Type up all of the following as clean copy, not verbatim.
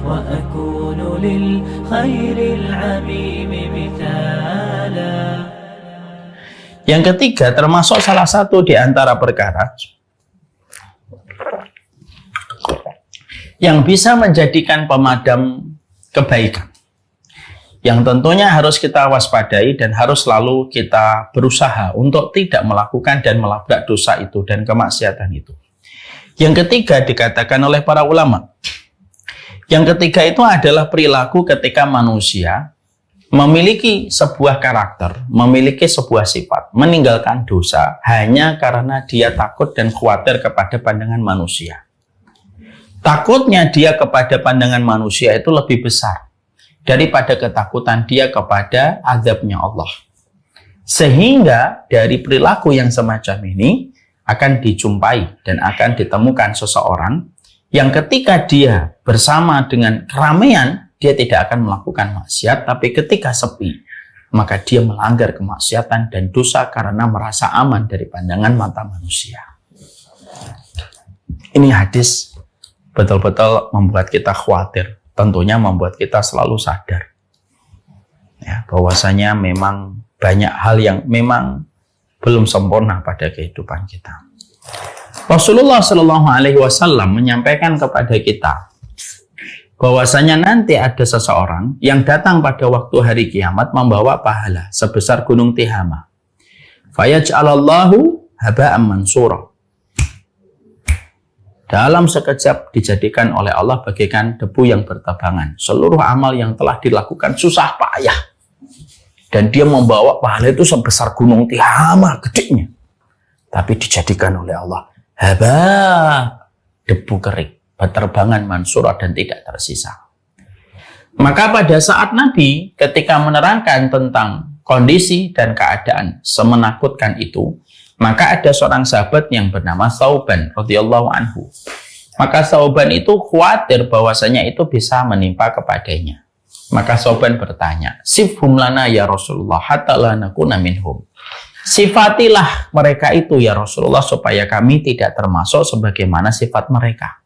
وأكون للخير العميم مثالا. Yang ketiga, termasuk salah satu di antara perkara yang bisa menjadikan pemadam kebaikan, yang tentunya harus kita waspadai dan harus selalu kita berusaha untuk tidak melakukan dan melabrak dosa itu dan kemaksiatan itu. Yang ketiga dikatakan oleh para ulama. Yang ketiga itu adalah perilaku ketika manusia memiliki sebuah karakter, memiliki sebuah sifat, meninggalkan dosa hanya karena dia takut dan khawatir kepada pandangan manusia. Takutnya dia kepada pandangan manusia itu lebih besar daripada ketakutan dia kepada azabnya Allah. Sehingga dari perilaku yang semacam ini akan dijumpai dan akan ditemukan seseorang yang ketika dia bersama dengan keramaian, dia tidak akan melakukan maksiat, tapi ketika sepi, maka dia melanggar kemaksiatan dan dosa karena merasa aman dari pandangan mata manusia. Ini hadis betul-betul membuat kita khawatir, tentunya membuat kita selalu sadar ya, bahwasanya memang banyak hal yang memang belum sempurna pada kehidupan kita. Rasulullah Shallallahu Alaihi Wasallam menyampaikan kepada kita bahwasanya nanti ada seseorang yang datang pada waktu hari kiamat membawa pahala sebesar gunung Tihama. Fayaj'alallahu haba'an mansura. Dalam sekejap dijadikan oleh Allah bagaikan debu yang bertabangan. Seluruh amal yang telah dilakukan susah payah. Dan dia membawa pahala itu sebesar gunung Tihama gedenya. Tapi dijadikan oleh Allah haba, debu kering, berterbangan mansura dan tidak tersisa. Maka pada saat Nabi ketika menerangkan tentang kondisi dan keadaan semenakutkan itu, maka ada seorang sahabat yang bernama Thauban radhiyallahu anhu. Maka Thauban itu khawatir bahwasanya itu bisa menimpa kepadanya. Maka Thauban bertanya, "Sifhum lana ya Rasulullah hatta la nakuna minhum." Sifatilah mereka itu ya Rasulullah supaya kami tidak termasuk sebagaimana sifat mereka.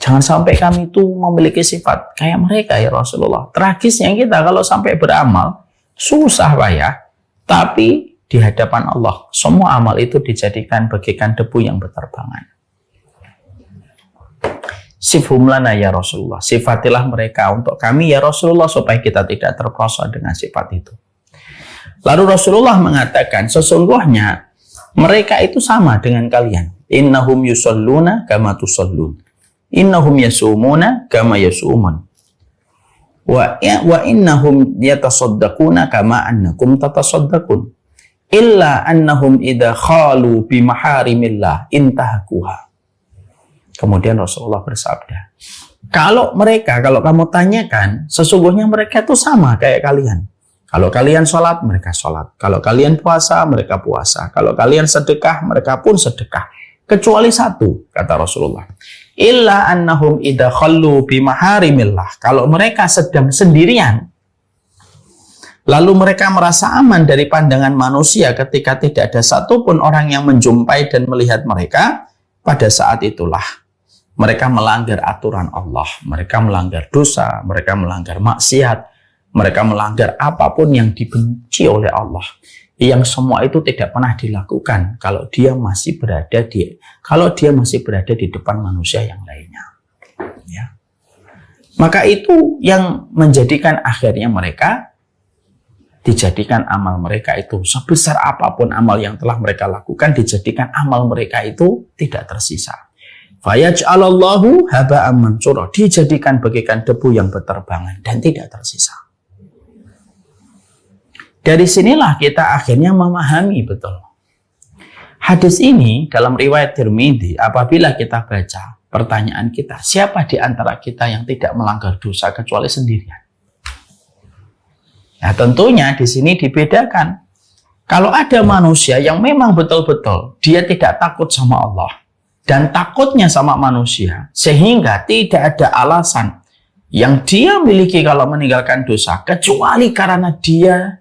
Jangan sampai kami itu memiliki sifat kayak mereka ya Rasulullah. Tragisnya kita kalau sampai beramal susah payah, tapi di hadapan Allah semua amal itu dijadikan bagaikan debu yang berterbangan. Sifhum lana ya Rasulullah. Sifatilah mereka untuk kami ya Rasulullah supaya kita tidak terperosok dengan sifat itu. Lalu Rasulullah mengatakan, sesungguhnya mereka itu sama dengan kalian. Innahum yusalluna kama tusallun. Innahum yasumuna kama yasumun. Wa innahum yatasaddaquna kama annakum tatasaddaqun. Illa annahum idha khalu bimaharimillah intahakuha. Kemudian Rasulullah bersabda, kalau kamu tanyakan, sesungguhnya mereka itu sama kayak kalian. Kalau kalian sholat, mereka sholat. Kalau kalian puasa, mereka puasa. Kalau kalian sedekah, mereka pun sedekah. Kecuali satu, kata Rasulullah. Illa annahum idha khallu bimaharimillah. Kalau mereka sedang sendirian, lalu mereka merasa aman dari pandangan manusia ketika tidak ada satupun orang yang menjumpai dan melihat mereka, pada saat itulah mereka melanggar aturan Allah. Mereka melanggar dosa, mereka melanggar maksiat, mereka melanggar apapun yang dibenci oleh Allah. Yang semua itu tidak pernah dilakukan kalau dia masih berada di depan manusia yang lainnya. Ya. Maka itu yang menjadikan akhirnya mereka dijadikan amal mereka itu sebesar apapun amal yang telah mereka lakukan, dijadikan amal mereka itu tidak tersisa. Fayaj'alallahu haba'an mansura. Dijadikan bagaikan debu yang berterbangan dan tidak tersisa. Dari sinilah kita akhirnya memahami betul. Hadis ini dalam riwayat Tirmidzi, apabila kita baca, pertanyaan kita, siapa di antara kita yang tidak melanggar dosa kecuali sendirian? Nah, tentunya di sini dibedakan. Kalau ada manusia yang memang betul-betul dia tidak takut sama Allah dan takutnya sama manusia, sehingga tidak ada alasan yang dia miliki kalau meninggalkan dosa kecuali karena dia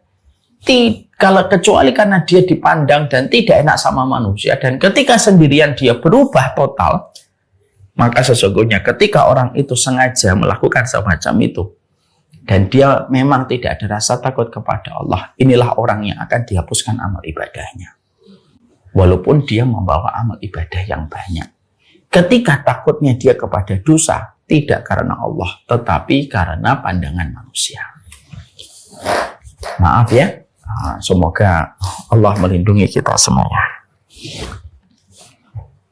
dipandang dan tidak enak sama manusia, dan ketika sendirian dia berubah total, Maka sesungguhnya ketika orang itu sengaja melakukan semacam itu, dan dia memang tidak ada rasa takut kepada Allah, inilah orang yang akan dihapuskan amal ibadahnya. Walaupun dia membawa amal ibadah yang banyak. Ketika takutnya dia kepada dosa, tidak karena Allah, tetapi karena pandangan manusia. Maaf ya, semoga Allah melindungi kita semuanya.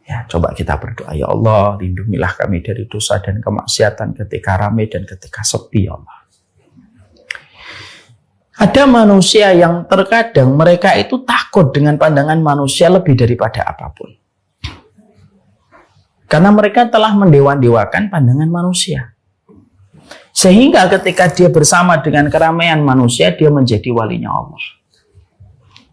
Ya, coba kita berdoa, ya Allah, lindungilah kami dari dosa dan kemaksiatan ketika ramai dan ketika sepi, ya Allah. Ada manusia yang terkadang mereka itu takut dengan pandangan manusia lebih daripada apapun. Karena mereka telah mendewa-dewakan pandangan manusia. Sehingga ketika dia bersama dengan keramaian manusia, dia menjadi walinya Allah.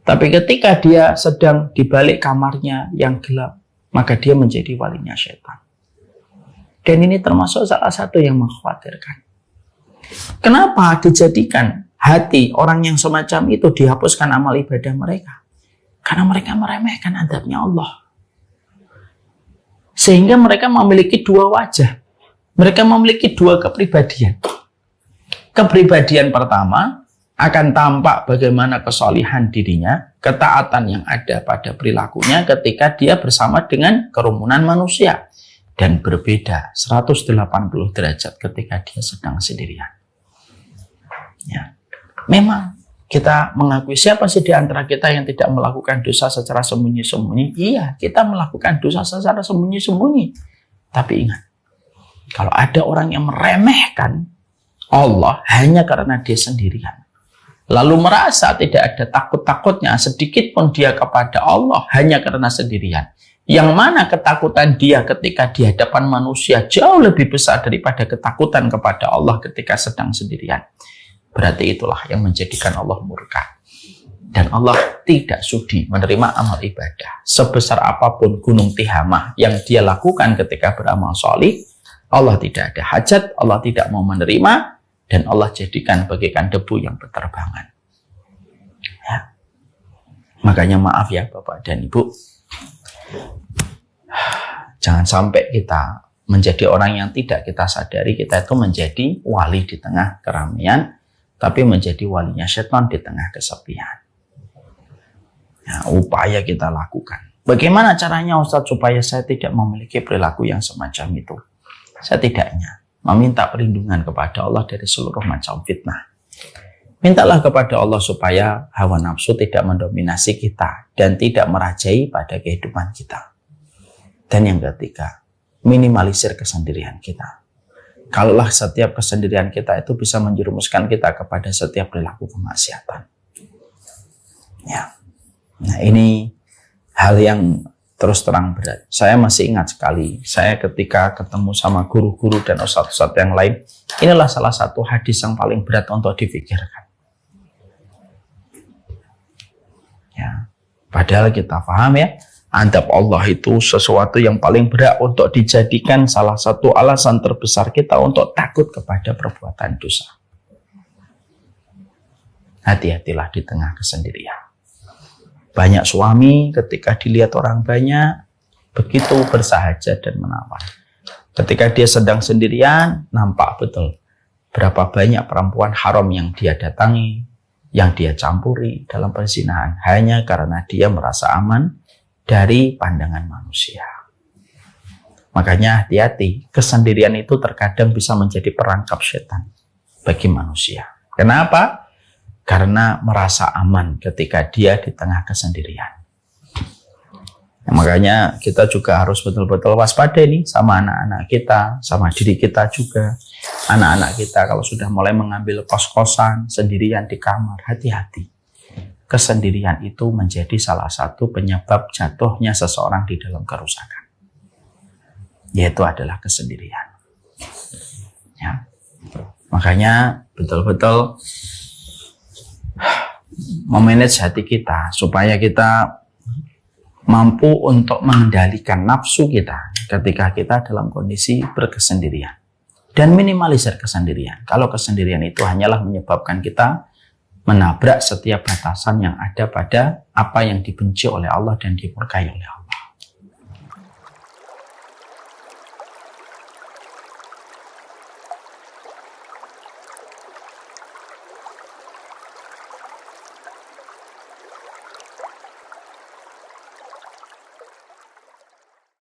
Tapi ketika dia sedang di balik kamarnya yang gelap, maka dia menjadi walinya setan. Dan ini termasuk salah satu yang mengkhawatirkan. Kenapa dijadikan hati orang yang semacam itu dihapuskan amal ibadah mereka? Karena mereka meremehkan azabnya Allah. Sehingga mereka memiliki dua wajah. Mereka memiliki dua kepribadian. Kepribadian pertama akan tampak bagaimana kesalihan dirinya, ketaatan yang ada pada perilakunya ketika dia bersama dengan kerumunan manusia. Dan berbeda 180 derajat ketika dia sedang sendirian. Ya. Memang kita mengakui, siapa sih di antara kita yang tidak melakukan dosa secara sembunyi-sembunyi? Iya, kita melakukan dosa secara sembunyi-sembunyi. Tapi ingat, kalau ada orang yang meremehkan Allah hanya karena dia sendirian, lalu merasa tidak ada takut-takutnya sedikit pun dia kepada Allah hanya karena sendirian, yang mana ketakutan dia ketika di hadapan manusia jauh lebih besar daripada ketakutan kepada Allah ketika sedang sendirian. Berarti itulah yang menjadikan Allah murka. Dan Allah tidak sudi menerima amal ibadah. Sebesar apapun gunung Tihamah yang dia lakukan ketika beramal solih, Allah tidak ada hajat, Allah tidak mau menerima, dan Allah jadikan bagaikan debu yang berterbangan. Ya. Makanya maaf ya Bapak dan Ibu, jangan sampai kita menjadi orang yang tidak kita sadari kita itu menjadi wali di tengah keramaian, tapi menjadi walinya setan di tengah kesepian. Ya, upaya kita lakukan. Bagaimana caranya Ustadz supaya saya tidak memiliki perilaku yang semacam itu? Setidaknya meminta perlindungan kepada Allah dari seluruh macam fitnah. Mintalah kepada Allah supaya hawa nafsu tidak mendominasi kita dan tidak merajai pada kehidupan kita. Dan yang ketiga, minimalisir kesendirian kita. Kalaulah setiap kesendirian kita itu bisa menjerumuskan kita kepada setiap perilaku kemaksiatan. Ya. Nah, ini hal yang terus terang berat. Saya masih ingat sekali, saya ketika ketemu sama guru-guru dan ustadz-ustadz yang lain, inilah salah satu hadis yang paling berat untuk difikirkan. Ya. Padahal kita paham ya, adab Allah itu sesuatu yang paling berat untuk dijadikan salah satu alasan terbesar kita untuk takut kepada perbuatan dosa. Hati-hatilah di tengah kesendirian. Banyak suami ketika dilihat orang banyak, begitu bersahaja dan menawan. Ketika dia sedang sendirian, nampak betul berapa banyak perempuan haram yang dia datangi, yang dia campuri dalam perzinahan, hanya karena dia merasa aman dari pandangan manusia. Makanya hati-hati, kesendirian itu terkadang bisa menjadi perangkap setan bagi manusia. Kenapa? Karena merasa aman ketika dia di tengah kesendirian. Nah, makanya kita juga harus betul-betul waspada nih sama anak-anak kita, sama diri kita juga. Anak-anak kita kalau sudah mulai mengambil kos-kosan sendirian di kamar, hati-hati. Kesendirian itu menjadi salah satu penyebab jatuhnya seseorang di dalam kerusakan. Yaitu adalah kesendirian. Ya. Makanya betul-betul memanage hati kita supaya kita mampu untuk mengendalikan nafsu kita ketika kita dalam kondisi berkesendirian. Dan minimalisir kesendirian. Kalau kesendirian itu hanyalah menyebabkan kita menabrak setiap batasan yang ada pada apa yang dibenci oleh Allah dan dimurkai oleh Allah.